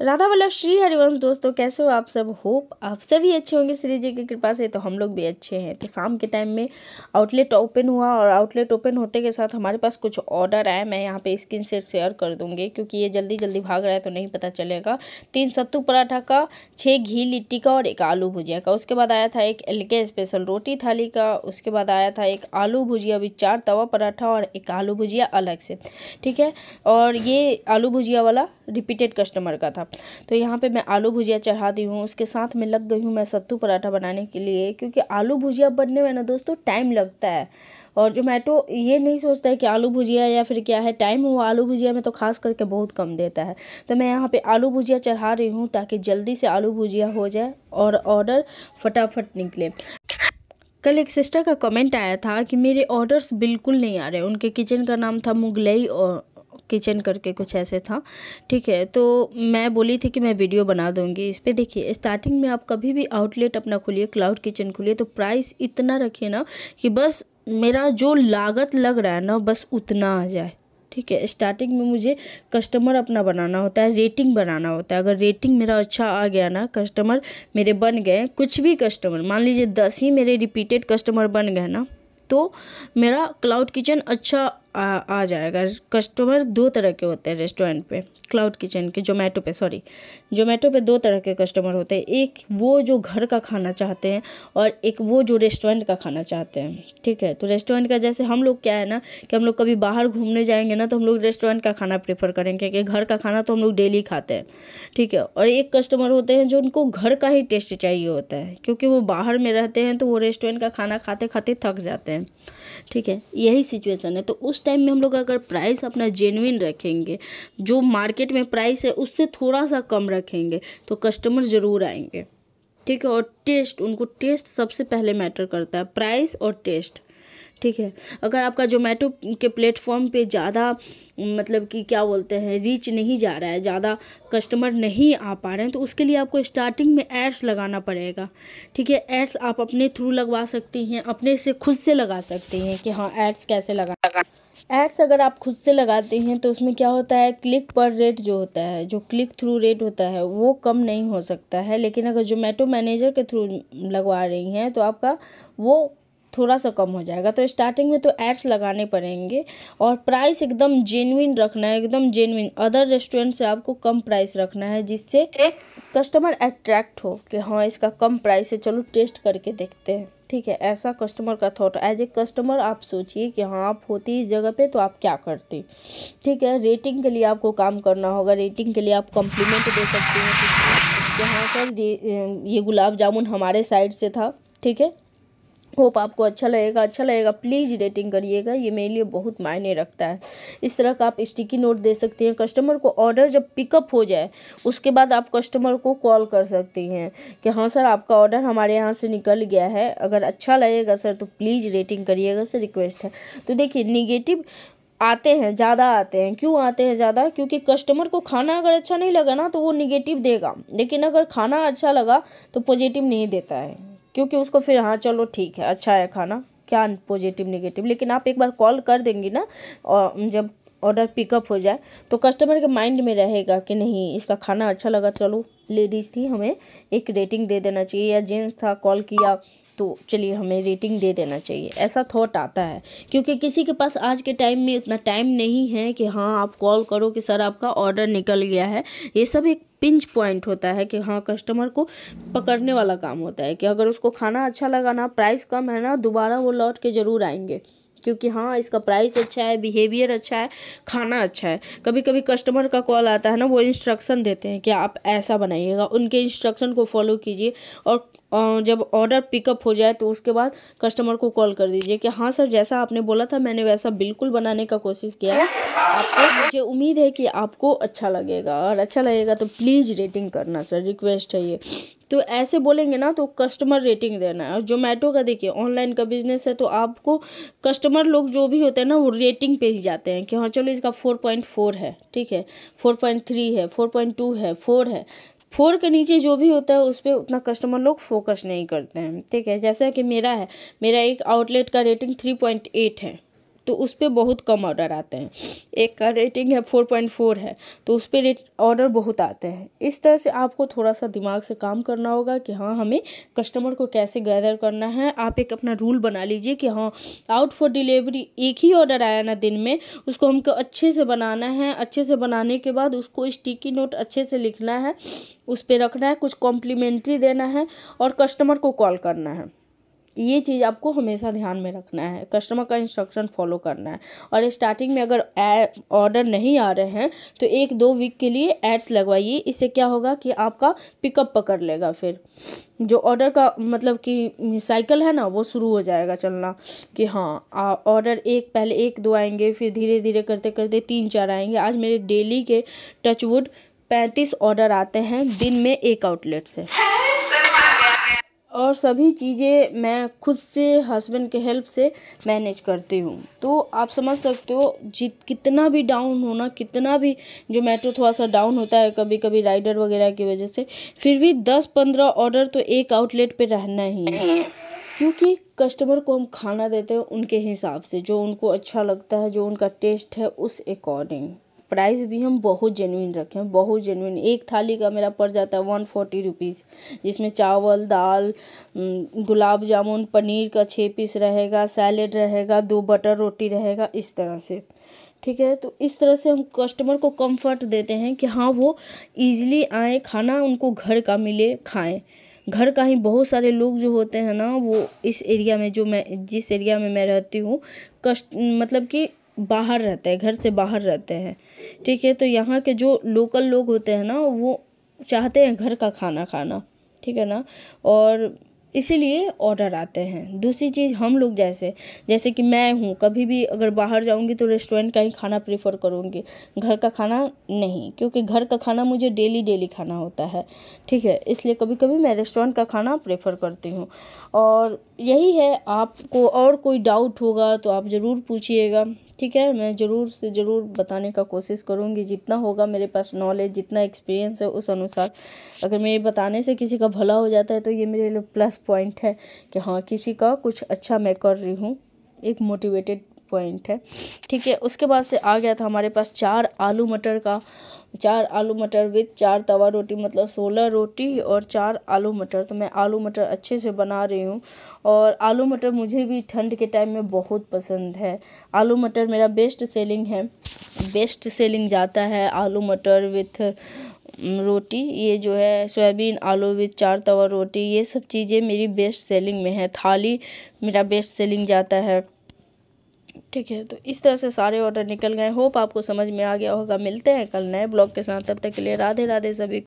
राधा वल्लभ श्री हरिवंश। दोस्तों कैसे हो आप सब? होप आप सभी अच्छे होंगे श्री जी की कृपा से। तो हम लोग भी अच्छे हैं। तो शाम के टाइम में आउटलेट ओपन हुआ और आउटलेट ओपन होते के साथ हमारे पास कुछ ऑर्डर आए। मैं यहाँ पे स्क्रीन से शेयर कर दूँगी क्योंकि ये जल्दी जल्दी भाग रहा है तो नहीं पता चलेगा। 3 सत्तू पराठा का, 6 घी लिट्टी का और 1 आलू भुजिया का। उसके बाद आया था एक LK स्पेशल रोटी थाली का। उसके बाद आया था 1 आलू भुजिया विद 4 तवा पराठा और 1 आलू भुजिया अलग से, ठीक है। और ये आलू भुजिया वाला रिपीटेड कस्टमर का था। तो यहाँ पे मैं आलू भुजिया चढ़ा दी हूँ। उसके साथ में लग गई हूँ मैं सत्तू पराठा बनाने के लिए, क्योंकि आलू भुजिया बनने में ना दोस्तों टाइम लगता है। और जोमेटो ये नहीं सोचता है कि आलू भुजिया या फिर क्या है, टाइम वो आलू भुजिया में तो खास करके बहुत कम देता है। तो मैं यहाँ पे आलू भुजिया चढ़ा रही हूँ ताकि जल्दी से आलू भुजिया हो जाए और ऑर्डर फटाफट निकले। कल एक सिस्टर का कमेंट आया था कि मेरे ऑर्डर्स बिल्कुल नहीं आ रहे। उनके किचन का नाम था मुगलई और किचन करके कुछ ऐसे था, ठीक है। तो मैं बोली थी कि मैं वीडियो बना दूंगी इस पे। देखिए, स्टार्टिंग में आप कभी भी आउटलेट अपना खोलिए, क्लाउड किचन खोलिए, तो प्राइस इतना रखिए ना कि बस मेरा जो लागत लग रहा है ना बस उतना आ जाए, ठीक है। स्टार्टिंग में मुझे कस्टमर अपना बनाना होता है, रेटिंग बनाना होता है। अगर रेटिंग मेरा अच्छा आ गया ना, कस्टमर मेरे बन गए, कुछ भी कस्टमर, मान लीजिए 10 ही मेरे रिपीटेड कस्टमर बन गए ना, तो मेरा क्लाउड किचन अच्छा आ जाएगा। कस्टमर 2 तरह के होते हैं रेस्टोरेंट पे, क्लाउड किचन के, जोमेटो पे 2 तरह के कस्टमर होते हैं। एक वो जो घर का खाना चाहते हैं और एक वो जो रेस्टोरेंट का खाना चाहते हैं, ठीक है। तो रेस्टोरेंट का जैसे हम लोग क्या है ना कि हम लोग कभी बाहर घूमने जाएंगे ना तो हम लोग रेस्टोरेंट का खाना प्रेफर करेंगे, क्योंकि घर का खाना तो हम लोग डेली खाते हैं, ठीक है। और एक कस्टमर होते हैं जो उनको घर का ही टेस्ट चाहिए होता है, क्योंकि वो बाहर में रहते हैं तो वो रेस्टोरेंट का खाना खाते खाते थक जाते हैं, ठीक है। यही सिचुएशन है। तो उस टाइम में हम लोग अगर प्राइस अपना जेन्युइन रखेंगे, जो मार्केट में प्राइस है उससे थोड़ा सा कम रखेंगे, तो कस्टमर ज़रूर आएंगे, ठीक है। और टेस्ट, उनको टेस्ट सबसे पहले मैटर करता है, प्राइस और टेस्ट, ठीक है। अगर आपका जोमेटो के प्लेटफॉर्म पे ज़्यादा मतलब कि क्या बोलते हैं, रीच नहीं जा रहा है, ज़्यादा कस्टमर नहीं आ पा रहे हैं, तो उसके लिए आपको स्टार्टिंग में एड्स लगाना पड़ेगा, ठीक है। एड्स आप अपने थ्रू लगवा सकती हैं, अपने से खुद से लगा सकती हैं कि हाँ एड्स कैसे लगा। एड्स अगर आप खुद से लगाते हैं तो उसमें क्या होता है, क्लिक पर रेट जो होता है, जो क्लिक थ्रू रेट होता है वो कम नहीं हो सकता है। लेकिन अगर जोमेटो मैनेजर के थ्रू लगवा रही हैं तो आपका वो थोड़ा सा कम हो जाएगा। तो स्टार्टिंग में तो एड्स लगाने पड़ेंगे और प्राइस एकदम जेन्युइन रखना है, एकदम जेन्युइन। अदर रेस्टोरेंट से आपको कम प्राइस रखना है जिससे कस्टमर अट्रैक्ट हो कि हाँ इसका कम प्राइस है, चलो टेस्ट करके देखते हैं, ठीक है। ऐसा कस्टमर का थॉट। एज ए कस्टमर आप सोचिए कि हाँ आप होती इस जगह पे तो आप क्या करती, ठीक है। रेटिंग के लिए आपको काम करना होगा। रेटिंग के लिए आप कॉम्प्लीमेंट दे सकती हैं कि हाँ सर ये गुलाब जामुन हमारे साइड से था, ठीक है। होप आपको अच्छा लगेगा। प्लीज़ रेटिंग करिएगा, ये मेरे लिए बहुत मायने रखता है। इस तरह का आप स्टिकी नोट दे सकती हैं। कस्टमर को ऑर्डर जब पिकअप हो जाए उसके बाद आप कस्टमर को कॉल कर सकती हैं कि हाँ सर आपका ऑर्डर हमारे यहाँ से निकल गया है, अगर अच्छा लगेगा सर तो प्लीज़ रेटिंग करिएगा सर, रिक्वेस्ट है। तो देखिए, निगेटिव आते हैं, ज़्यादा आते हैं। क्यों आते हैं ज़्यादा? क्योंकि कस्टमर को खाना अगर अच्छा नहीं लगा ना तो वो निगेटिव देगा, लेकिन अगर खाना अच्छा लगा तो पॉजिटिव नहीं देता है, क्योंकि उसको फिर हाँ चलो ठीक है अच्छा है खाना, क्या पॉजिटिव नेगेटिव। लेकिन आप एक बार कॉल कर देंगी ना और जब ऑर्डर पिकअप हो जाए तो कस्टमर के माइंड में रहेगा कि नहीं इसका खाना अच्छा लगा, चलो लेडीज़ थी हमें एक रेटिंग दे देना चाहिए, या जेंट्स था कॉल किया तो चलिए हमें रेटिंग दे देना चाहिए, ऐसा थॉट आता है। क्योंकि किसी के पास आज के टाइम में उतना टाइम नहीं है कि हाँ आप कॉल करो कि सर आपका ऑर्डर निकल गया है। ये सब एक पिंच पॉइंट होता है कि हाँ कस्टमर को पकड़ने वाला काम होता है कि अगर उसको खाना अच्छा लगा ना, प्राइस कम है ना, दोबारा वो लौट के ज़रूर आएंगे, क्योंकि हाँ इसका प्राइस अच्छा है, बिहेवियर अच्छा है, खाना अच्छा है। कभी कभी कस्टमर का कॉल आता है ना, वो इंस्ट्रक्शन देते हैं कि आप ऐसा बनाइएगा, उनके इंस्ट्रक्शन को फॉलो कीजिए और जब ऑर्डर पिकअप हो जाए तो उसके बाद कस्टमर को कॉल कर दीजिए कि हाँ सर जैसा आपने बोला था मैंने वैसा बिल्कुल बनाने का कोशिश किया है, आपको, मुझे उम्मीद है कि आपको अच्छा लगेगा, और अच्छा लगेगा तो प्लीज़ रेटिंग करना सर, रिक्वेस्ट है ये। तो ऐसे बोलेंगे ना तो कस्टमर रेटिंग देना है। और जोमेटो का देखिए ऑनलाइन का बिजनेस है तो आपको कस्टमर लोग जो भी होते हैं ना वो रेटिंग पे ही जाते हैं कि हाँ चलो इसका 4.4 है, ठीक है, 4.3 है, 4.2 है, 4 है। 4 के नीचे जो भी होता है उस पर उतना कस्टमर लोग फोकस नहीं करते हैं, ठीक है। जैसा कि मेरा है, मेरा एक आउटलेट का रेटिंग 3.8 है, तो उस पर बहुत कम ऑर्डर आते हैं। एक का रेटिंग है 4.4 है, तो उस पर ऑर्डर बहुत आते हैं। इस तरह से आपको थोड़ा सा दिमाग से काम करना होगा कि हाँ हमें कस्टमर को कैसे गैदर करना है। आप एक अपना रूल बना लीजिए कि हाँ आउट फॉर डिलीवरी एक ही ऑर्डर आया ना दिन में, उसको हमको अच्छे से बनाना है। अच्छे से बनाने के बाद उसको स्टिकी नोट अच्छे से लिखना है, उस पर रखना है, कुछ कॉम्प्लीमेंट्री देना है और कस्टमर को कॉल करना है। ये चीज़ आपको हमेशा ध्यान में रखना है, कस्टमर का इंस्ट्रक्शन फॉलो करना है। और स्टार्टिंग में अगर ऑर्डर नहीं आ रहे हैं तो 1-2 वीक के लिए एड्स लगवाइए। इससे क्या होगा कि आपका पिकअप पकड़ लेगा, फिर जो ऑर्डर का मतलब कि साइकिल है ना वो शुरू हो जाएगा चलना कि हाँ ऑर्डर पहले 1-2 आएंगे, फिर धीरे धीरे करते करते 3-4 आएंगे। आज मेरे डेली के टचवुड 35 ऑर्डर आते हैं दिन में एक आउटलेट से, और सभी चीज़ें मैं खुद से हस्बैंड के हेल्प से मैनेज करती हूँ। तो आप समझ सकते हो कितना भी डाउन होना, कितना भी जोमेटो थोड़ा सा डाउन होता है कभी कभी राइडर वगैरह की वजह से, फिर भी 10-15 ऑर्डर तो एक आउटलेट पे रहना ही है। क्योंकि कस्टमर को हम खाना देते हैं उनके हिसाब से, जो उनको अच्छा लगता है, जो उनका टेस्ट है उस अकॉर्डिंग। प्राइस भी हम बहुत जेन्युइन रखें, बहुत जेन्युइन। एक थाली का मेरा पड़ जाता है 140 रुपीज़, जिसमें चावल, दाल, गुलाब जामुन, पनीर का 6 पीस रहेगा, सैलेड रहेगा, 2 बटर रोटी रहेगा, इस तरह से। ठीक है, तो इस तरह से हम कस्टमर को कंफर्ट देते हैं कि हाँ वो ईज़िली आए, खाना उनको घर का मिले, खाएं। घर का ही बहुत सारे लोग जो होते हैं ना, वो इस एरिया में जिस एरिया में मैं रहती हूँ मतलब कि बाहर रहते हैं, घर से बाहर रहते हैं। ठीक है, तो यहाँ के जो लोकल लोग होते हैं ना वो चाहते हैं घर का खाना खाना। ठीक है ना, और इसीलिए ऑर्डर आते हैं। दूसरी चीज़, हम लोग जैसे कि मैं हूँ, कभी भी अगर बाहर जाऊँगी तो रेस्टोरेंट का ही खाना प्रेफर करूँगी, घर का खाना नहीं, क्योंकि घर का खाना मुझे डेली खाना होता है। ठीक है, इसलिए कभी कभी मैं रेस्टोरेंट का खाना प्रेफर करती हूँ। और यही है, आपको और कोई डाउट होगा तो आप ज़रूर पूछिएगा। ठीक है, मैं ज़रूर से ज़रूर बताने का कोशिश करूँगी, जितना होगा मेरे पास नॉलेज, जितना एक्सपीरियंस है उस अनुसार। अगर मेरे बताने से किसी का भला हो जाता है तो ये मेरे लिए प्लस पॉइंट है कि हाँ किसी का कुछ अच्छा मैं कर रही हूँ, एक मोटिवेटेड पॉइंट है। ठीक है, उसके बाद से आ गया था हमारे पास 4 आलू मटर विथ 4 तवा रोटी, मतलब 16 रोटी और 4 आलू मटर। तो मैं आलू मटर अच्छे से बना रही हूँ, और आलू मटर मुझे भी ठंड के टाइम में बहुत पसंद है। आलू मटर मेरा बेस्ट सेलिंग जाता है, आलू मटर विथ रोटी। ये जो है सोयाबीन आलू विथ 4 तवा रोटी, ये सब चीज़ें मेरी बेस्ट सेलिंग में है। थाली मेरा बेस्ट सेलिंग जाता है। ठीक है, तो इस तरह से सारे ऑर्डर निकल गए। होप आपको समझ में आ गया होगा। मिलते हैं कल नए ब्लॉग के साथ, तब तक के लिए राधे राधे सभी।